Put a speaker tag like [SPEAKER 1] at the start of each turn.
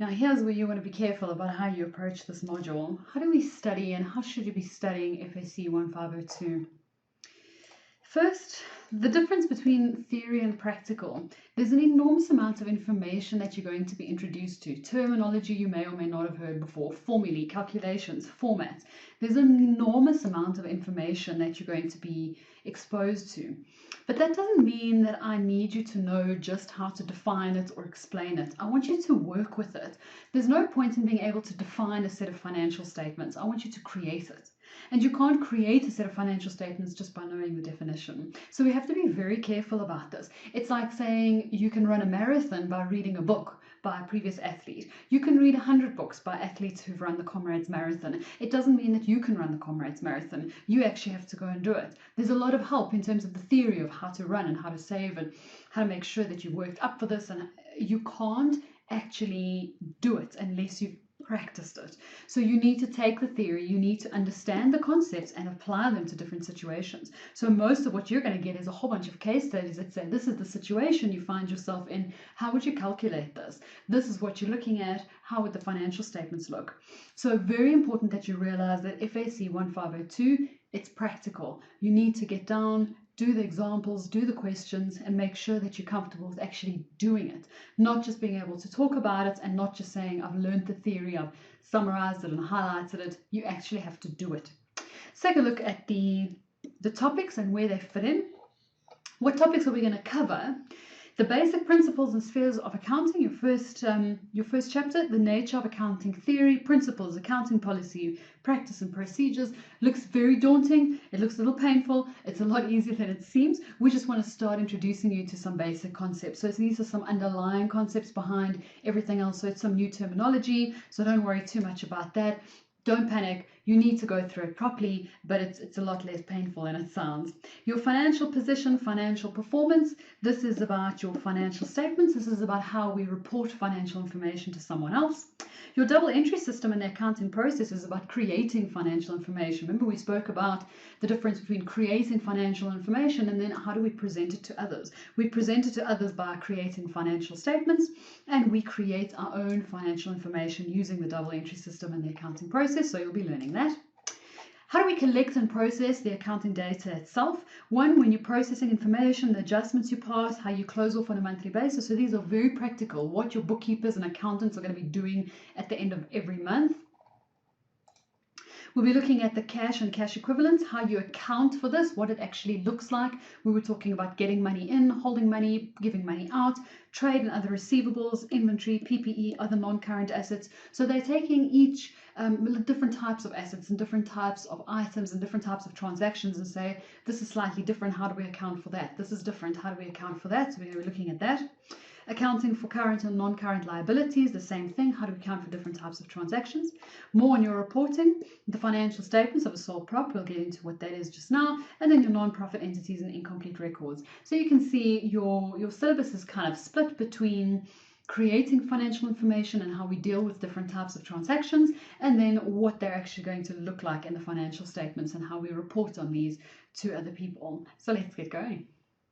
[SPEAKER 1] Now here's where you want to be careful about how you approach this module. How do we study and how should you be studying FAC1502? First, the difference between theory and practical. There's an enormous amount of information that you're going to be introduced to. Terminology you may or may not have heard before, formulae, calculations, formats. There's an enormous amount of information that you're going to be exposed to. But that doesn't mean that I need you to know just how to define it or explain it. I want you to work with it. There's no point in being able to define a set of financial statements. I want you to create it. And you can't create a set of financial statements just by knowing the definition. So we have to be very careful about this. It's like saying you can run a marathon by reading a book by a previous athlete. You can read 100 books by athletes who've run the Comrades Marathon. It doesn't mean that you can run the Comrades Marathon. You actually have to go and do it. There's a lot of help in terms of the theory of how to run and how to save and how to make sure that you've worked up for this, and you can't actually do it unless you've practiced it. So you need to take the theory, you need to understand the concepts and apply them to different situations. So most of what you're going to get is a whole bunch of case studies that say this is the situation you find yourself in, how would you calculate this? This is what you're looking at, how would the financial statements look? So very important that you realize that FAC1502, it's practical. You need to get down, do the examples, do the questions, and make sure that you're comfortable with actually doing it. Not just being able to talk about it and not just saying, I've learned the theory, I've summarized it and highlighted it. You actually have to do it. Let's take a look at the topics and where they fit in. What topics are we going to cover? The basic principles and spheres of accounting, your first chapter, the nature of accounting theory, principles, accounting policy, practice and procedures. Looks very daunting. It looks a little painful. It's a lot easier than it seems. We just want to start introducing you to some basic concepts. So these are some underlying concepts behind everything else. So it's some new terminology. So don't worry too much about that. Don't panic. You need to go through it properly, but it's a lot less painful than it sounds. Your financial position, financial performance. This is about your financial statements. This is about how we report financial information to someone else. Your double entry system and the accounting process is about creating financial information. Remember, we spoke about the difference between creating financial information and then how do we present it to others. We present it to others by creating financial statements, and we create our own financial information using the double entry system and the accounting process. So you'll be learning that. How do we collect and process the accounting data itself? One, when you're processing information, the adjustments you pass, how you close off on a monthly basis. So these are very practical, what your bookkeepers and accountants are going to be doing at the end of every month. We'll be looking at the cash and cash equivalents, how you account for this, what it actually looks like. We were talking about getting money in, holding money, giving money out, trade and other receivables, inventory, PPE, other non-current assets. So they're taking each different types of assets and different types of items and different types of transactions and say, this is slightly different, how do we account for that? This is different, how do we account for that? So we're going to be looking at that. Accounting for current and non-current liabilities, the same thing. How do we account for different types of transactions? More on your reporting, the financial statements of a sole prop. We'll get into what that is just now. And then your non-profit entities and incomplete records. So you can see your syllabus is kind of split between creating financial information and how we deal with different types of transactions, and then what they're actually going to look like in the financial statements and how we report on these to other people. So let's get going.